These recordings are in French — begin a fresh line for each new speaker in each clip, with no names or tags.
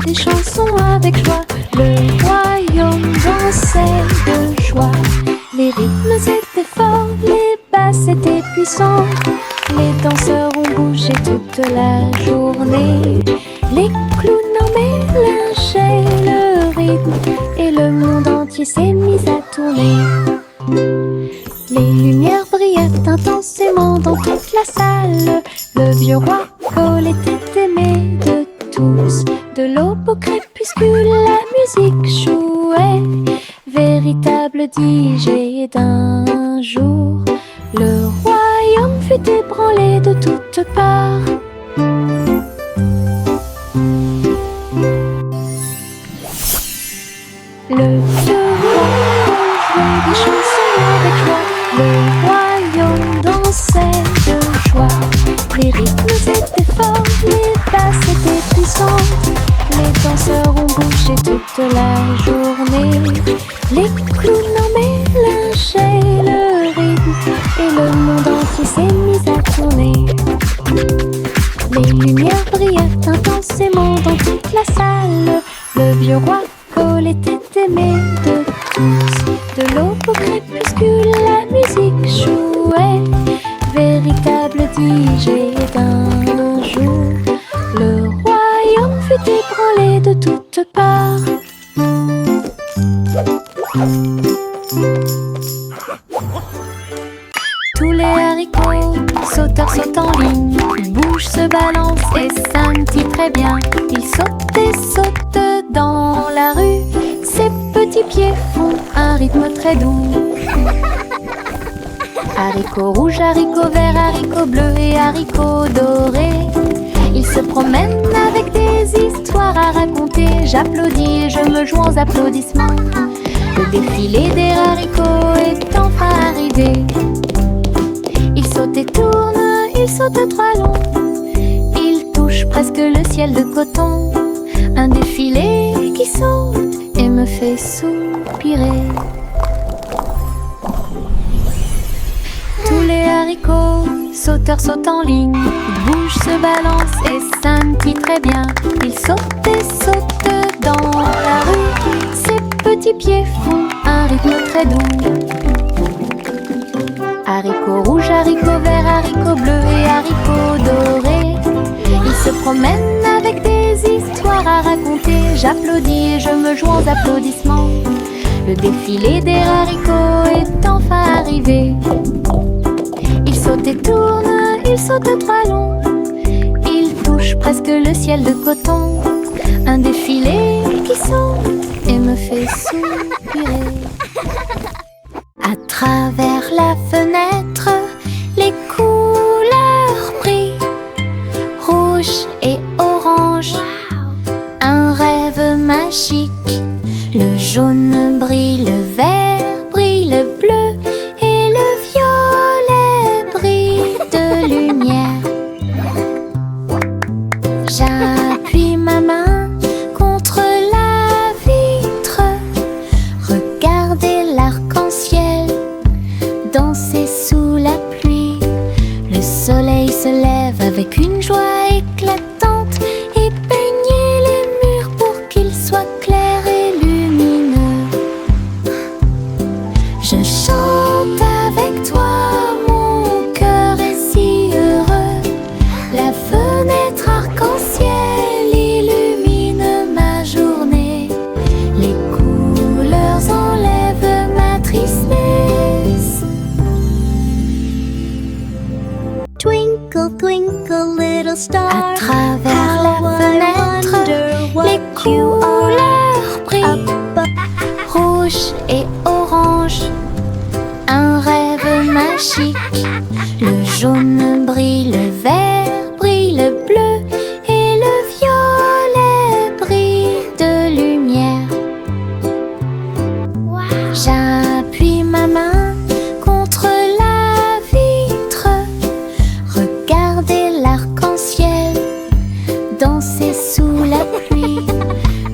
des chansons avec joie. Le royaume dansait de joie. Les rythmes étaient forts, les basses étaient puissantes. Les danseurs ont bougé toute la journée. Les clowns en mélangeaient le rythme et le monde entier s'est mis à tourner. Les lumières brillaient intensément dans toute la salle. Le vieux roi Cole était aimé de tous. De l'aube au crépuscule, la musique jouait. Véritable DJ d'un jour. Le royaume fut ébranlé de toutes parts. Le vieux roi jouait des chansons avec joie. Le royaume dansait de joie. Les rythmes étaient forts, les basses étaient puissantes. Les danseurs ont bougé toute la journée. Les clowns en mélangeaient le rythme et le monde entier s'est mis à tourner. Les lumières brillaient intensément dans toute la salle. Le vieux roi Cole était aimé de tous. De l'aube au crépuscule, la musique jouait. Véritable DJ d'un jour. Le royaume fut ébranlé de toutes parts. Tous les haricots sauteurs sautent en ligne. Ils bougent, se balancent et scintillent très bien. Ils sautent et sautent dans la rue. Ses petits pieds font un rythme très doux. Haricots rouges, haricots verts, haricots bleus et haricots dorés. Ils se promènent avec des histoires à raconter. J'applaudis et je me joins aux applaudissements. Le défilé des haricots est enfin arrivé. Ils sautent et tournent, ils sautent trois longs. Ils touchent presque le ciel de coton. Un défilé qui saute et me fait soupirer. Tous les haricots sauteurs sautent en ligne. Ils bougent, se balancent et scintillent très bien. Ils sautent et sautent dans la rue. Ses petits pieds font un rythme très doux. Haricots rouges, haricots verts, haricots bleus et haricots dorés. Ils se promènent avec des histoires à raconter. J'applaudis et je me joins aux applaudissements. Le défilé des haricots est enfin arrivé. Ils sautent et tournent, ils sautent trois longs. Ils touchent presque le ciel de coton. Un défilé qui saute et me fait soupirer. À travers la fenêtre, les couleurs brillent. Rouge et orange, un rêve magique. Le jaune brille, le vert brille, le bleu et le violet brille de lumière. J'appuie ma main contre la vitre. Regardez l'arc-en-ciel danser sous la pluie. Le soleil se lève avec une joie éclatante et peignez les murs pour qu'ils soient clairs et lumineux. Je chante avec toi, mon cœur est si heureux. La fenêtre arc-en-ciel illumine ma journée. Les couleurs enlèvent ma tristesse.
Twinkle, twinkle, little star.
À travers la fenêtre, les couleurs brillent. Rouge et orange, un rêve magique. Le jaune brille, le vert brille, le bleu et le violet brille de lumière. J'appuie ma main contre la vitre. Regardez l'arc-en-ciel danser sous la pluie.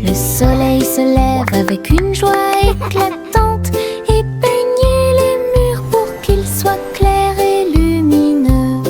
Le soleil se lève avec une joie éclatante et peignez les murs pour qu'ils soient clairs et lumineux.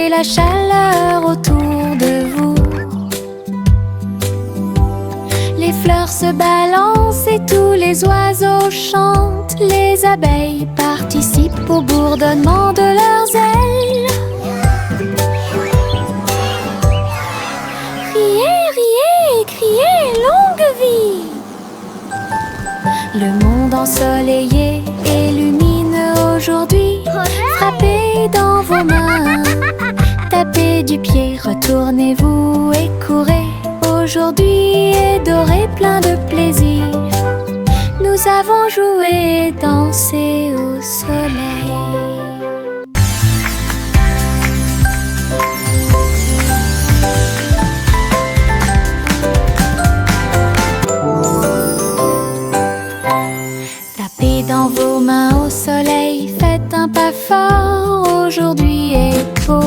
ressentez la chaleur autour de vous. Les fleurs se balancent et tous les oiseaux chantent. Les abeilles participent au bourdonnement de leurs ailes. Riez, riez, criez, longue vie! Le monde ensoleillé et lumineux aujourd'hui. Frappez dans vos mains, tapez du pied, retournez-vous et courez. Aujourd'hui est doré, plein de plaisir. Nous avons joué et dansé au soleil. Tapez dans vos mains au soleil, faites un pas fort, aujourd'hui est beau.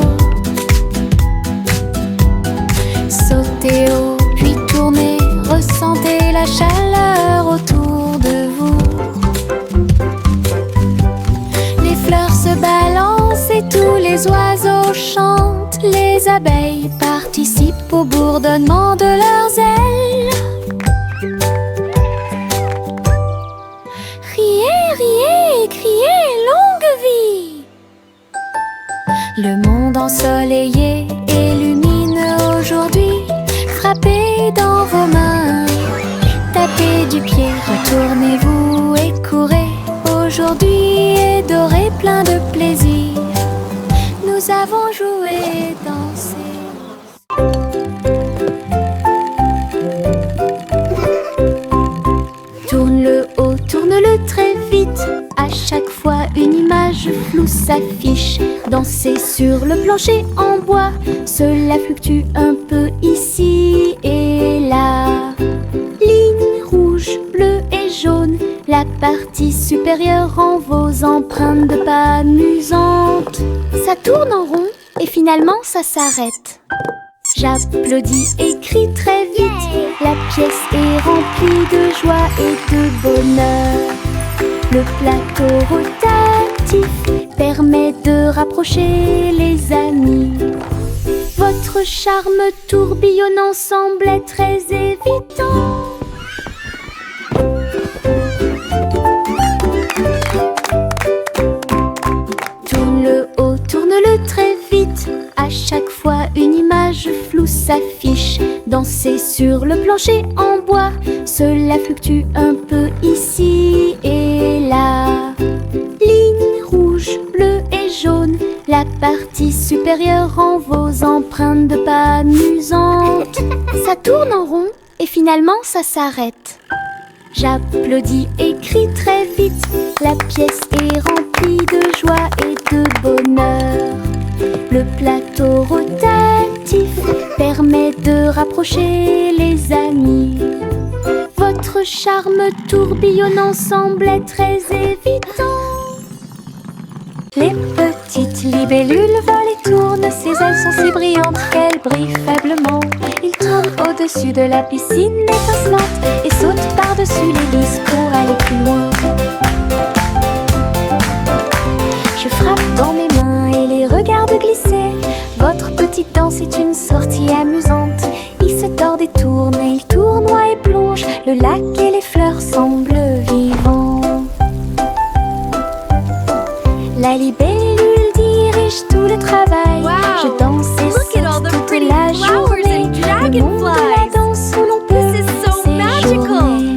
Sautez haut, puis tournez, ressentez la chaleur autour de vous. Les fleurs se balancent et tous les oiseaux chantent. Les abeilles participent au bourdonnement de leurs ailes. Riez, riez, criez, longue vie! Le monde ensoleillé et lumineux aujourd'hui. Frappez dans vos mains, tapez du pied, retournez-vous et courez. Aujourd'hui est doré, plein de plaisir. Nous avons joué et dansé. Tourne-le haut, tourne-le très vite. À chaque fois une image floue s'affiche. Dansez sur le plancher en bois. Cela fluctue un peu ici et là. Ligne rouge, bleue et jaune. La partie supérieure rend vos empreintes de pas amusantes. Ça tourne en rond et finalement ça s'arrête. J'applaudis et crie très vite. La pièce est remplie de joie et de bonheur. Le plateau rotatif permet de rapprocher les amis. Votre charme tourbillonnant semblait très évident. Tourne-le haut, tourne-le très vite. À chaque fois une image floue s'affiche. Dansez sur le plancher en bois. Cela fluctue un peu ici et là. Ligne rouge, bleue et jaune. La partie supérieure rend vos empreintes de pas amusantes. Ça tourne en rond et finalement ça s'arrête. J'applaudis et crie très vite. La pièce est remplie de joie et de bonheur. Le plateau rotatif permet de rapprocher les amis. Votre charme tourbillonnant semblait très évident. Les petites libellules volent et tournent. Ses ailes sont si brillantes qu'elles brillent faiblement. Ils tournent au-dessus de la piscine étincelante et sautent par-dessus les lisses pour aller plus loin. Je frappe dans mes mains et les regarde glisser. Votre petite danse est une sortie amusante. Il se tord et tourne et il tournoie et plonge. Le lac et les fleurs semblent vivants. La libellule dirige tout le travail.
Wow.
Je danse et
Look at all the
saute
pretty
toute la
flowers
journée.
and
Le monde de la
dragonflies.
danse où l'on peut
This is so magical.
séjourner.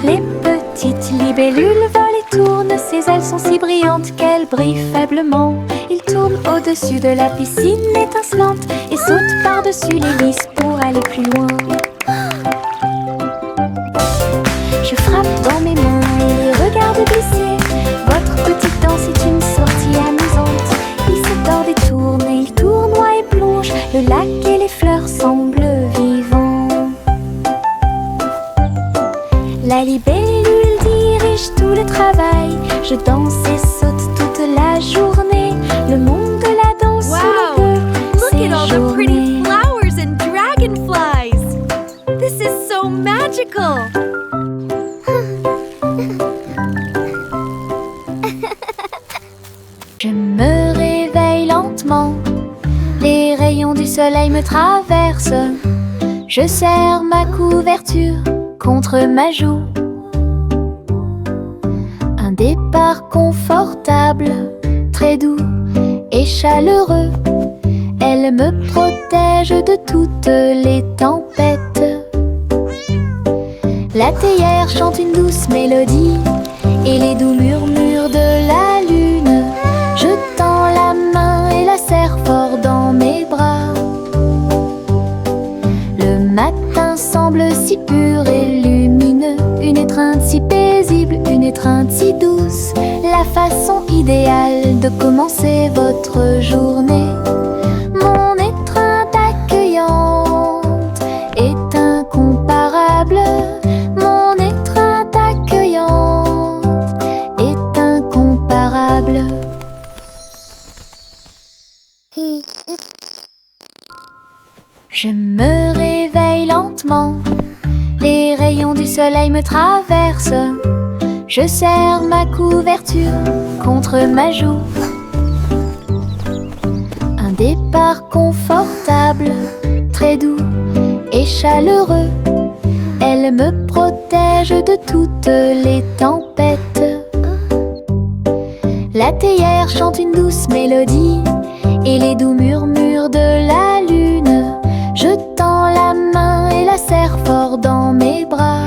Les petites libellules volent et tournent. Ses ailes sont si brillantes qu'elles brillent faiblement. Ils tournent au-dessus de la piscine étincelante et sautent par-dessus les lisses pour aller plus loin. Je frappe dans mes mains et les regarde glisser. Votre petite danse est une sortie amusante. Il se tord et tourne et il tournoie et plonge. Le lac et les fleurs semblent vivants. La libellule dirige tout le travail. Je danse et saute toute la journée. Le monde de la danse où
Wow.
l'on peut
Look at all the pretty
séjourner.
flowers and
magical!
Je me réveille lentement, les rayons du soleil me traversent. Je serre ma couverture contre ma joue. Un départ confortable, très doux et chaleureux. Elle me protège de toutes les tempêtes. La théière chante une douce mélodie et les doux murmures de la lune. Je tends la main et la serre fort dans mes bras. Le matin semble si pur et lumineux, une étreinte si paisible, une étreinte si douce, la façon idéale de commencer votre journée. Mon étreinte accueillante est incomparable. Mon étreinte accueillante est incomparable. Je me réveille lentement, les rayons du soleil me traversent. Je serre ma couverture contre ma joue. Un départ confortable, très doux et chaleureux. Elle me protège de toutes les tempêtes. La théière chante une douce mélodie et les doux murmures de la lune. Je tends la main et la serre fort dans mes bras.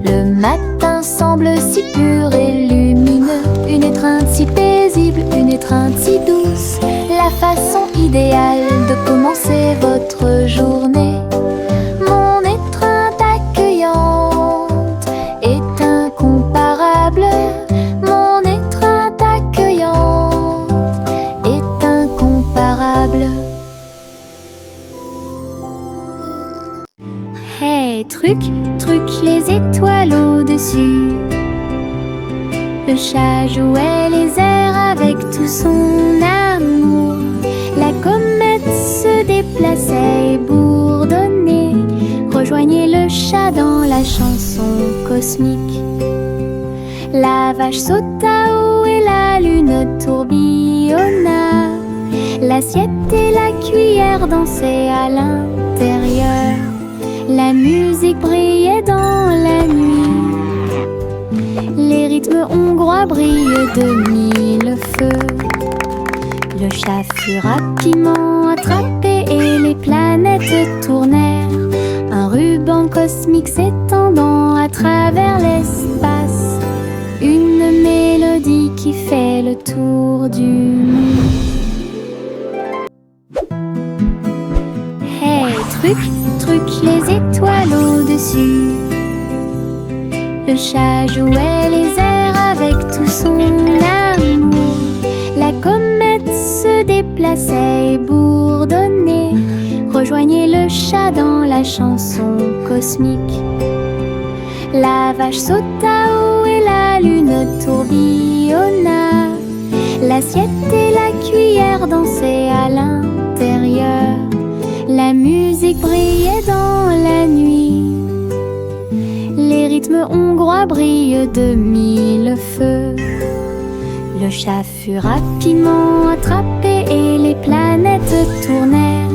Le matin semble si pur et lumineux, une étreinte si paisible, une étreinte si douce, la façon idéale de commencer votre journée. Mon étreinte accueillante est incomparable. Mon étreinte accueillante est incomparable. Hey, truc, truc, les étoiles au-dessus. Le chat jouait les airs avec tout son amour. La comète se déplaçait et bourdonnait. Rejoignez le chat dans la chanson cosmique. La vache sauta haut et la lune tourbillonna. L'assiette et la cuillère dansaient à l'intérieur. La musique brillait dans la nuit. Les rythmes hongrois brillent de mille feux. Le chat fut rapidement attrapé et les planètes tournèrent. Un ruban cosmique s'étendant à travers l'espace. Une mélodie qui fait le tour du monde. Hey, truc, truc, les étoiles au-dessus. Le chat jouait les airs avec tout son amour. La comète se déplaçait et bourdonnait. Rejoignez le chat dans la chanson cosmique. La vache sauta haut et la lune tourbillonna. L'assiette et la cuillère dansaient à l'intérieur. La musique brillait dans la nuit. Les rythmes hongrois brillent de mille feux. Le chat fut rapidement attrapé et les planètes tournèrent.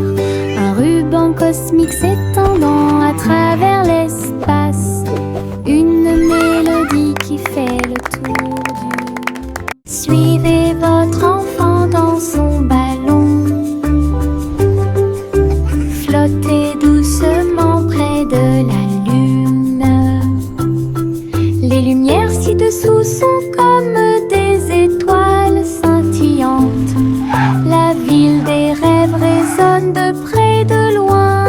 Un ruban cosmique s'étendant à travers l'espace. Une mélodie qui fait le tour du monde. Suivez votre enfant dans son ballon. Flottez doucement près de la lune. Les lumières ci-dessous sont comme des étoiles scintillantes. La ville des rêves résonne de près et de loin.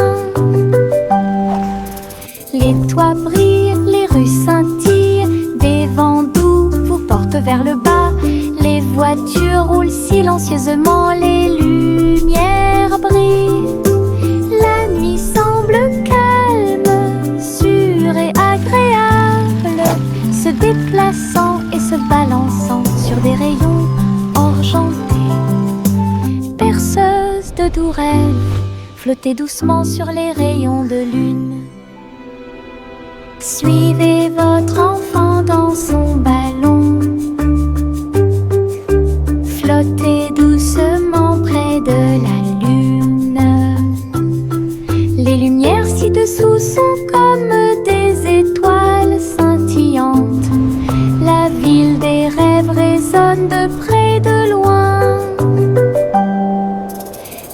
Les toits brillent, les rues scintillent. Des vents doux vous portent vers le bas. Les voitures roulent silencieusement. Les lumières brillent. La nuit semble calme, sûre et agréable, se déplaçant et se balançant sur des rayons argentés. Berceuse de doux rêves, flottez doucement sur les rayons de lune. Suivez votre enfant dans son ballon. Flottez doucement près de la lune. Les lumières ci-dessous sont comme des étoiles scintillantes. La ville des rêves résonne de près, de loin.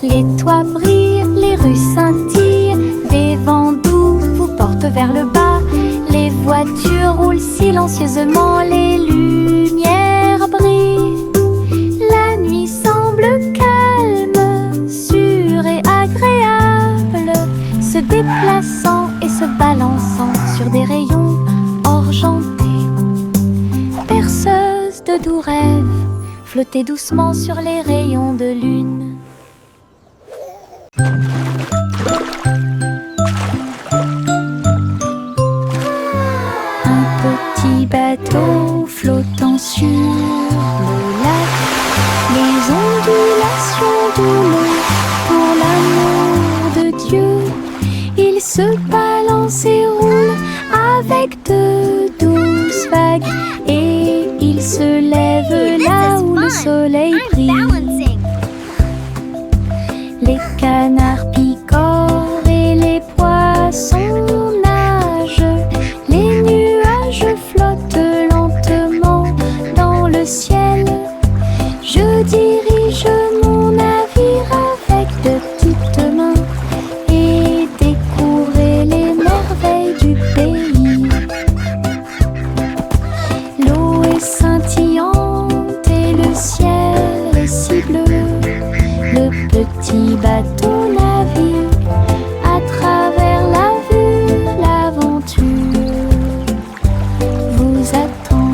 Les toits brillent, les rues scintillent, des vents doux vous portent vers le bas. Les voitures roulent silencieusement, les lumières brillent. La nuit semble calme, sûre et agréable, se déplaçant et se balançant sur des rayons argentés. Berceuse de doux rêves, flottez doucement sur les rayons de lune. Un petit bateau flottant sur le lac, les ondulations de l'eau, pour l'amour de Dieu, il se balance et roule avec de douces vagues, et il se lève là où le soleil brille. Les canards picorent et les poissons nagent, les nuages flottent lentement dans le ciel. Je dirige mon navire avec de petites mains et découvrez les merveilles du pays. L'eau est scintillante et le ciel est si bleu. Le petit bateau navigue à travers la vue, l'aventure vous attend.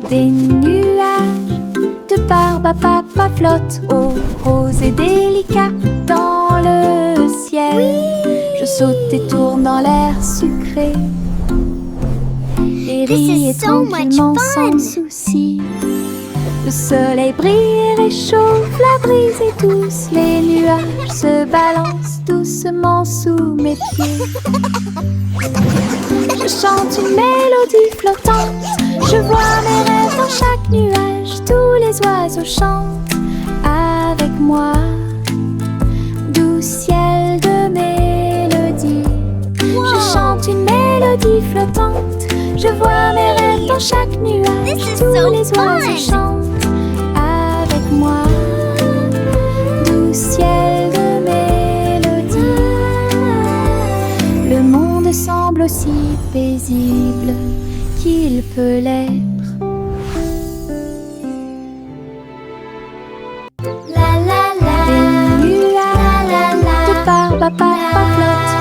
Des nuages de barbe à papa flottent, oh, rose et délicat dans le ciel. Je saute et tourne dans l'air sucré et ris tranquillement sans souci. Le soleil brille et réchauffe, la brise est douce, les nuages se balancent doucement sous mes pieds. Je chante une mélodie flottante, je vois mes rêves dans chaque nuage, tous les oiseaux chantent avec moi. Doux ciel de mélodie, je chante une mélodie flottante, je vois mes rêves dans chaque nuage, tous les oiseaux chantent avec moi. Doux ciel de mélodie, le monde semble aussi paisible qu'il peut l'être. La la la, des nuages de barbe à papa flottent,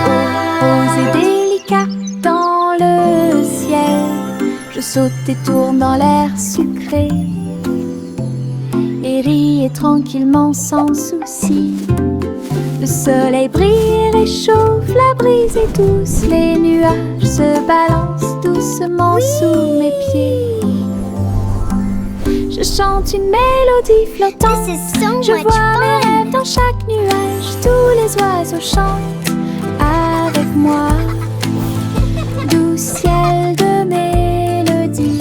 rose et délicat dans le ciel. Je saute et tourne dans l'air sucré et ris tranquillement sans souci. Le soleil brille et réchauffe, la brise est douce, les nuages se balancent doucement sous mes pieds. Je chante une mélodie flottante, je vois mes rêves dans chaque nuage, tous les oiseaux chantent avec moi. Doux ciel de mélodie,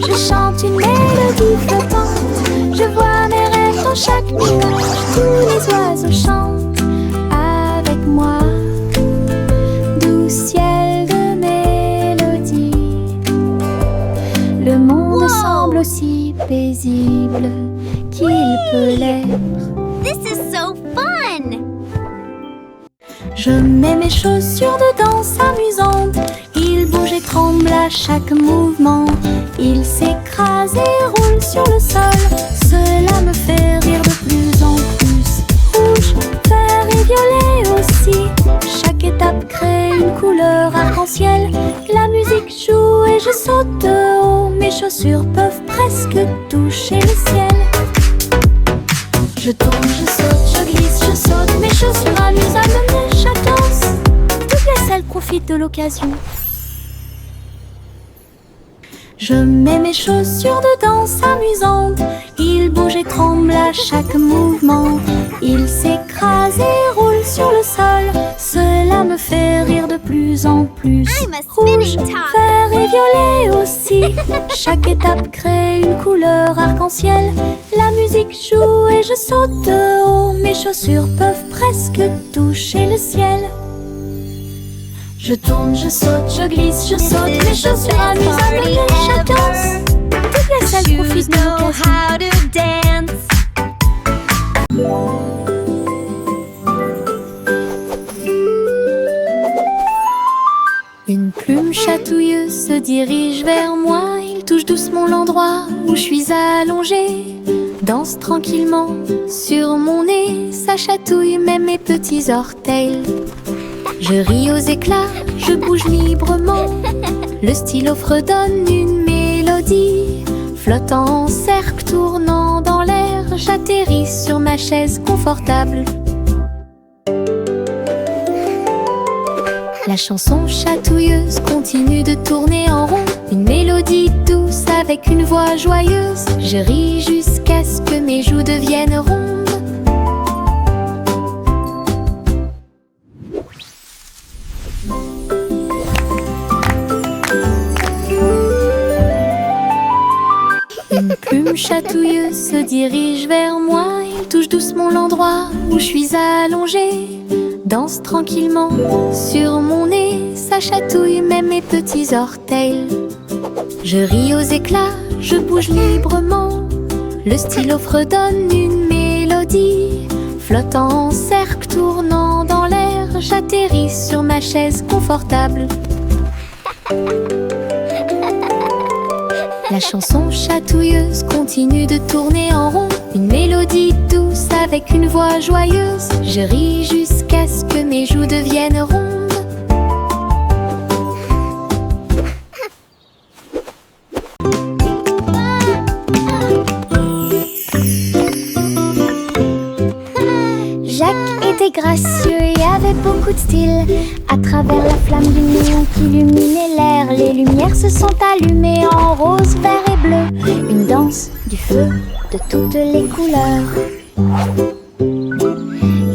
je chante une mélodie flottante, je vois mes rêves dans chaque nuage, tous les oiseaux chantent avec moi. Doux ciel de mélodie, le monde semble aussi paisible qu'il peut l'être.
This is so fun!
Je mets mes chaussures de danse amusantes, ils bougent et tremblent à chaque mouvement. Ils s'écrasent et roulent sur le sol, cela me fait rire de plus en plus. Rouge, vert et violet aussi, chaque étape crée une couleur arc-en-ciel. La musique joue et je saute de haut, mes chaussures peuvent presque toucher le ciel. Je tourne, je saute, je glisse, je saute, mes chaussures amusent à mener chaque danse. Toutes les selles profitent de l'occasion. Je mets mes chaussures de danse amusantes, ils bougent et tremblent à chaque mouvement. Ils s'écrasent et roulent sur le sol. rouge, vert et violet aussi. Chaque étape crée une couleur arc-en-ciel. La musique joue et je saute de haut. Mes chaussures peuvent presque toucher le ciel. Je tourne, je saute, je glisse, je saute. Mes chaussures amusent à me je danse. Toute la salle profite de l'occasion. Une plume chatouilleuse se dirige vers moi. Il touche doucement l'endroit où je suis allongée. Danse tranquillement sur mon nez. Ça chatouille même mes petits orteils. Je ris aux éclats, je bouge librement. Le stylo fredonne une mélodie. Flottant en cercle, tournant dans l'air, j'atterris sur ma chaise confortable. La chanson chatouilleuse continue de tourner en rond. Une mélodie douce avec une voix joyeuse. Je ris jusqu'à ce que mes joues deviennent rondes. Une plume chatouilleuse se dirige vers moi. Il touche doucement l'endroit où je suis allongée. Danse tranquillement sur mon nez. Ça chatouille même mes petits orteils. Je ris aux éclats, je bouge librement. Le stylo fredonne une mélodie. Flottant en cercle, tournant dans l'air, j'atterris sur ma chaise confortable. La chanson chatouilleuse continue de tourner en rond. Une mélodie douce avec une voix joyeuse. Je ris jusqu'à ce que mes joues deviennent rondes. Jacques était gracieux et avait beaucoup de style. À travers la flamme du néon qui illuminait l'air, les lumières se sont allumées en rose, vert et bleu. Une danse du feu de toutes les couleurs.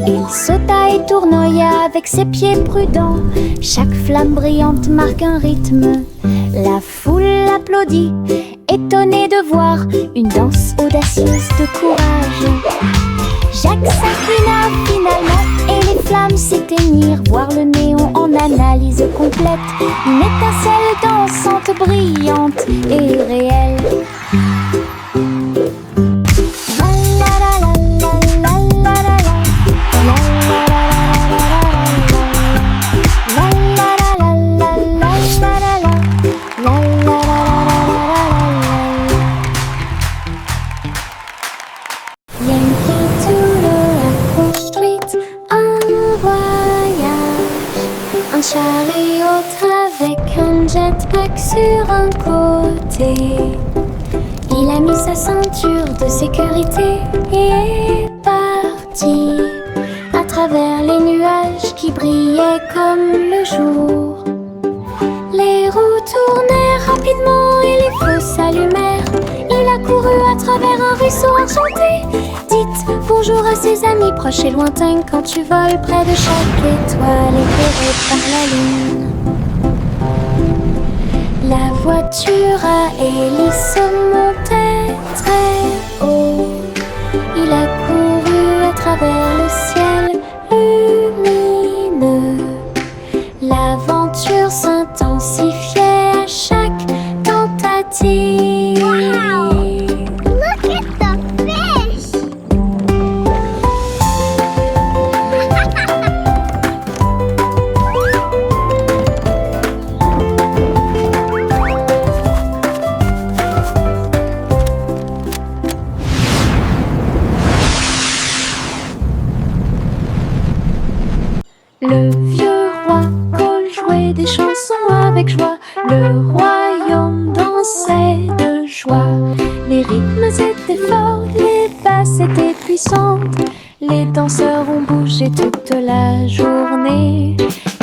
Il sauta et tournoya avec ses pieds prudents. Chaque flamme brillante marque un rythme. La foule applaudit, étonnée de voir une danse audacieuse de courage. Jacques s'inclina finalement et les flammes s'éteignirent. Voir le néon en analyse complète. Une étincelle dansante, brillante et réelle. Un chariot avec un jetpack sur un côté. Il a mis sa ceinture de sécurité et est parti à travers les nuages qui brillaient comme le jour. Les roues tournèrent rapidement et les feux s'allumèrent. Il a couru à travers un ruisseau enchanté. Dites bonjour à ses amis proches et lointains quand tu voles près de chaque étoile éclairée par la lune. La voiture à hélice montait très haut. Il a couru à travers le ciel lumineux. L'aventure s'intensifiait à chaque tentative.
Wow! Look at the fish!
Le vieux roi Cole jouait des chansons avec joie. Le royaume dansait de joie. Les rythmes étaient forts, les basses étaient puissantes. Les danseurs ont bougé toute la journée.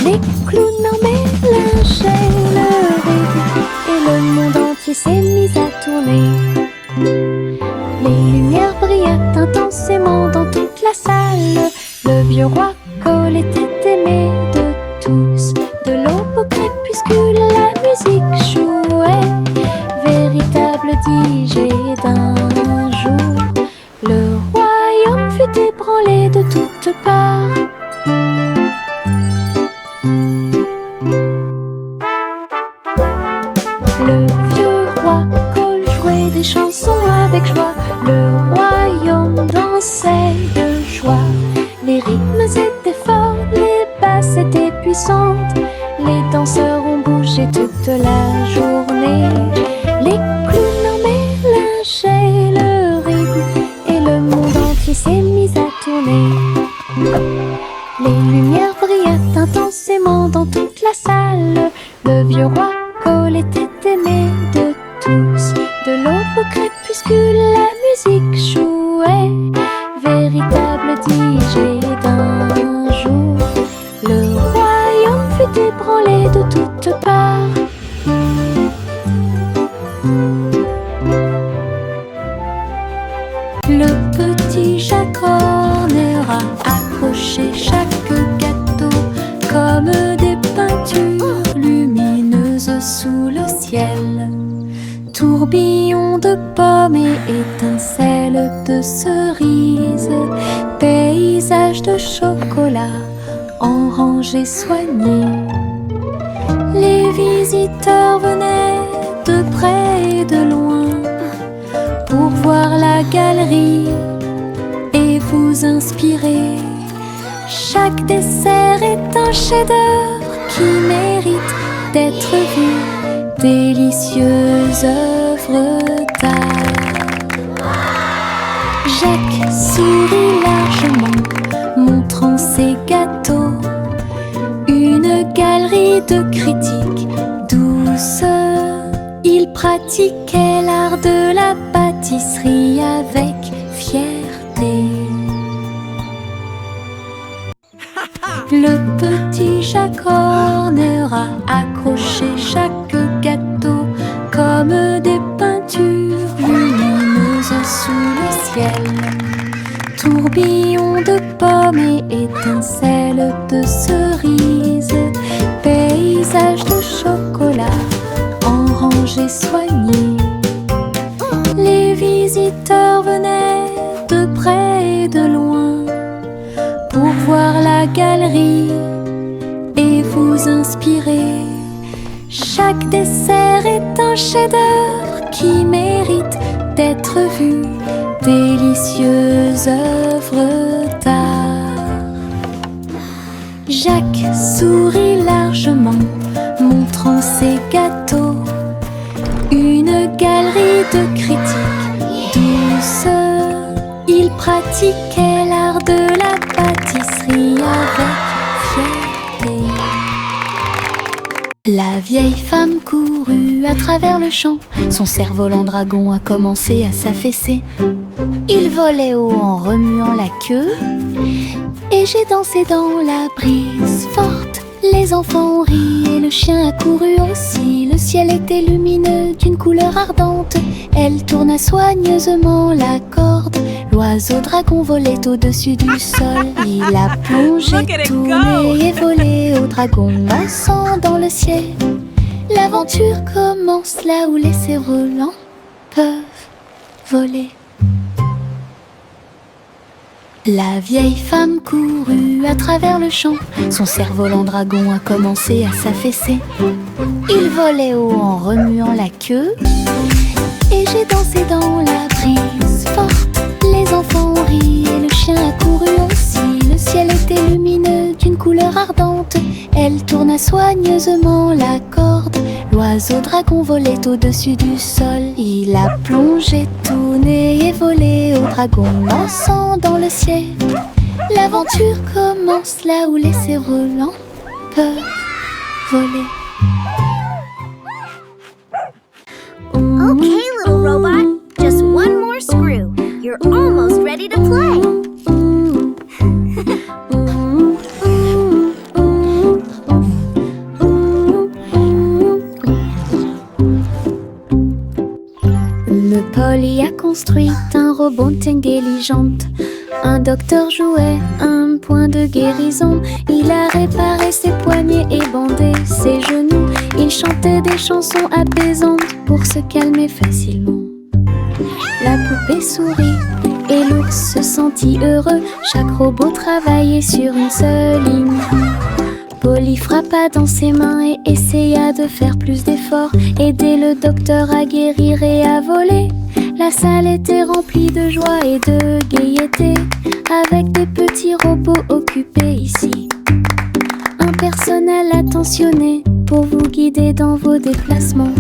Les clowns en mélangeaient le rythme et le monde entier s'est mis à tourner. Les lumières brillaient intensément dans toute la salle. Le vieux roi Cole était aimé de tous. De l'aube au crépuscule, la fut ébranlé de toutes parts. Le vieux roi Cole jouait des chansons avec joie. Le royaume dansait de joie. Les rythmes étaient forts, les basses étaient puissantes. Les danseurs ont bougé toute la journée. Les clowns mélangeaient le rythme et le monde entier s'est mis à tourner. Les lumières brillaient intensément dans toute la salle. Le vieux roi Cole était aimé de tous. De l'aube au crépuscule, la musique jouait. Véritable DJ d'un jour. Le royaume fut ébranlé de toutes parts. Le petit Jacques Horner a accroché chaque gâteau comme des peintures lumineuses sous le ciel. Tourbillon de pommes et étincelles de cerises, paysage de chocolat en rangées soignées. Les visiteurs venaient de près et de loin pour voir la galerie et vous inspirer. Chaque dessert est un chef-d'œuvre qui mérite d'être vu. Délicieuses œuvres d'art. Jacques sourit largement, montrant ses gâteaux. Une galerie de critiques douce. Il pratiquait l'art de la pâtisserie avec fierté. Le petit Jacques Horner a accroché chaque gâteau comme des peintures lumineuses sous le ciel. Tourbillon de pommes et étincelles de cerises, paysage de chocolat en rangées soignées. Les visiteurs venaient de près et de loin pour voir la galerie et vous inspirer. Chaque dessert est un chef-d'œuvre qui mérite d'être vu. Délicieuses œuvres d'art. Jacques sourit largement, montrant ses gâteaux. Une galerie de critiques douce. Il pratiquait l'art de la pâtisserie avec fierté. La vieille femme courut à travers le champ. Son cerf-volant dragon a commencé à s'affaisser. Il volait haut en remuant la queue. Et j'ai dansé dans la brise forte. Les enfants ont ri et le chien a couru aussi. Le ciel était lumineux d'une couleur ardente. Elle tourna soigneusement la corde. L'oiseau dragon volait au-dessus du sol. Il a plongé, tourné et volé au dragon dansant dans le ciel. L'aventure commence là où les cerfs-volants peuvent voler. La vieille femme courut à travers le champ. Son cerf-volant dragon a commencé à s'affaisser. Il volait haut en remuant la queue. Et j'ai dansé dans la brise forte. Les enfants ont ri et le chien a couru aussi. Le ciel était lumineux d'une couleur ardente. Elle tourna soigneusement la corde. L'oiseau dragon volait au-dessus du sol. Il a plongé, tourné et volé au dragon dansant dans le ciel. L'aventure commence là où les cerfs-volants peuvent voler.
Okay, little robot, just one more screw. You're almost ready to play.
Le Polly a construit un robot intelligente. Un docteur jouait un point de guérison. Il a réparé ses poignets et bandé ses genoux. Il chantait des chansons apaisantes pour se calmer facilement. La poupée sourit et l'ours se sentit heureux. Chaque robot travaillait sur une seule ligne. Polly frappa dans ses mains et essaya de faire plus d'efforts, aider le docteur à guérir et à voler. La salle était remplie de joie et de gaieté, avec des petits robots occupés ici. Un personnel attentionné pour vous guider dans vos déplacements.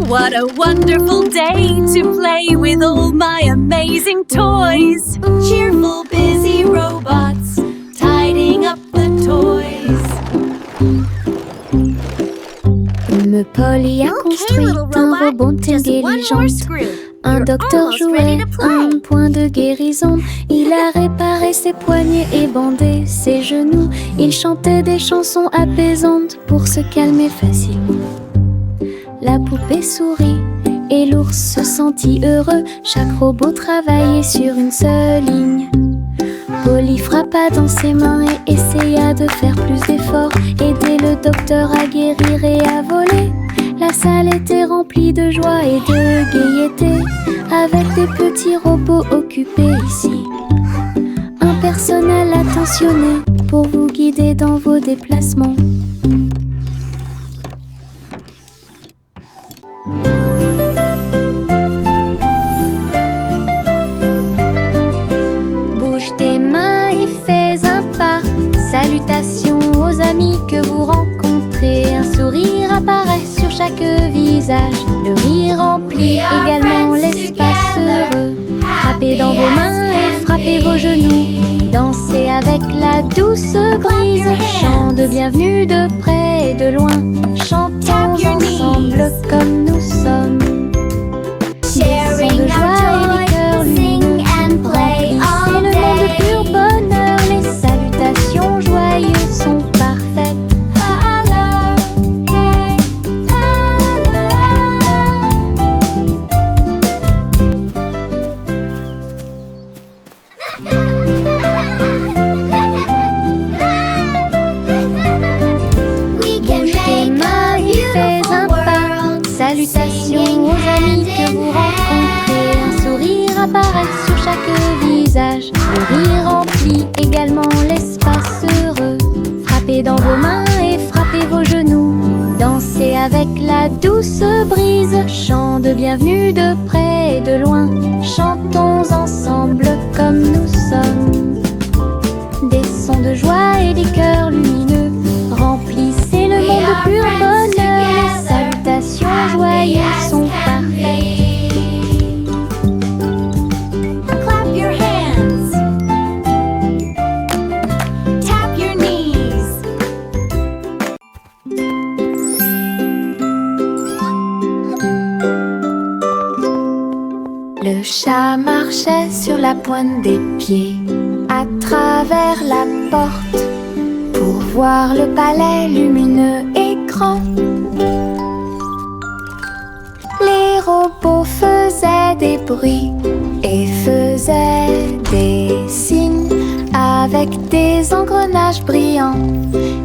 What a wonderful day to play with all my amazing toys. Cheerful, busy robots, tidying up the toys.
Polly a construit
little
un
robot,
robot
just one more
intelligent.
screw.
Un
You're
docteur
almost ready
jouait
to play.
un point de guérison. Il a réparé ses poignets et bandé ses genoux. Il chantait des chansons apaisantes pour se calmer facilement. La poupée sourit et l'ours se sentit heureux. Chaque robot travaillait sur une seule ligne. Polly frappa dans ses mains et essaya de faire plus d'efforts, aider le docteur à guérir et à voler. La salle était remplie de joie et de gaieté, avec des petits robots occupés ici. Un personnel attentionné pour vous guider dans vos déplacements. Bouge tes mains et fais un pas. Salutations aux amis que vous rencontrez. Un sourire apparaît sur chaque visage. Le rire remplit également l'espace heureux. Frappez dans vos mains et frappez vos genoux. Dansez avec la douce brise. Chant de bienvenue de près et de loin. Chantons ensemble comme nous sommes. Des sons de joie et des cœurs lumineux. C'est le monde de pur bonheur. Les salutations joyeuses sont parfaites. Bouge tes mains et fais un pas. Salutations aux amis que vous rencontrez. Un sourire apparaît sur chaque visage. Le rire remplit également l'espace heureux. Frappez dans vos mains et frappez vos genoux. Dansez avec la douce brise. Chant de bienvenue de près et de loin. Chantons ensemble comme nous sommes. Des sons de joie et des cœurs lumineux. Remplissez le monde de pur bonheur. Les salutations joyeuses sont parfaites.
Clap your hands. Tap your knees.
Le chat marchait sur la pointe des pieds à travers la porte pour voir le palais lumineux et grand. Les robots faisaient des bruits et faisaient des signes avec des engrenages brillants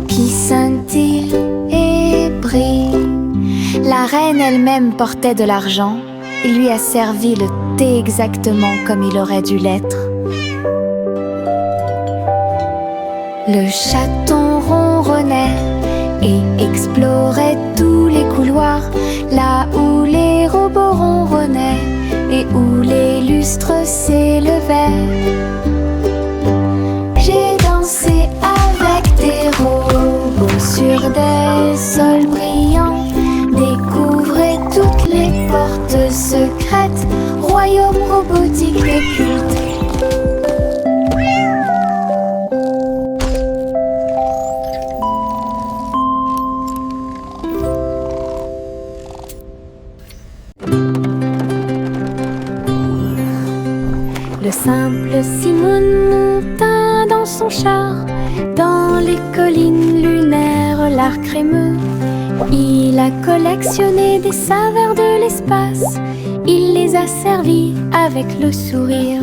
qui scintillent et brillent. La reine elle-même portait de l'argent. Il lui a servi le thé exactement comme il aurait dû l'être. Le chaton ronronnait et explorait tous les couloirs, là où les robots ronronnaient et où les lustres s'élevaient. J'ai dansé avec des robots sur des sols brillants. Découvrez toutes les portes secrètes, royaume robotique et culte. Le simple Simon monta dans son char, dans les collines lunaires, l'art crémeux. Il a collectionné des saveurs de l'espace, il les a servis avec le sourire.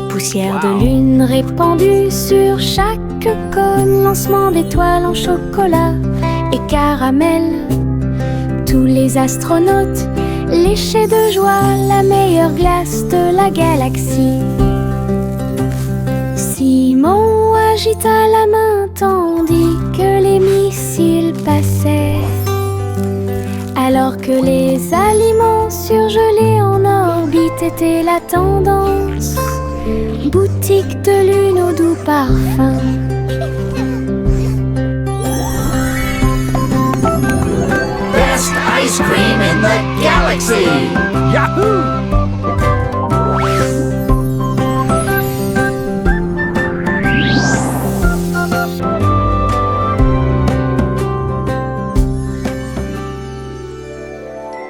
Poussière de lune répandue sur chaque cône, lancement d'étoiles en chocolat. caramel. Tous les astronautes léchaient de joie la meilleure glace de la galaxie. Simon agita la main tandis que les missiles passaient. Alors que les aliments surgelés en orbite étaient la tendance. Boutique de lune au doux parfum.
Best ice cream in the galaxy!
Yahoo!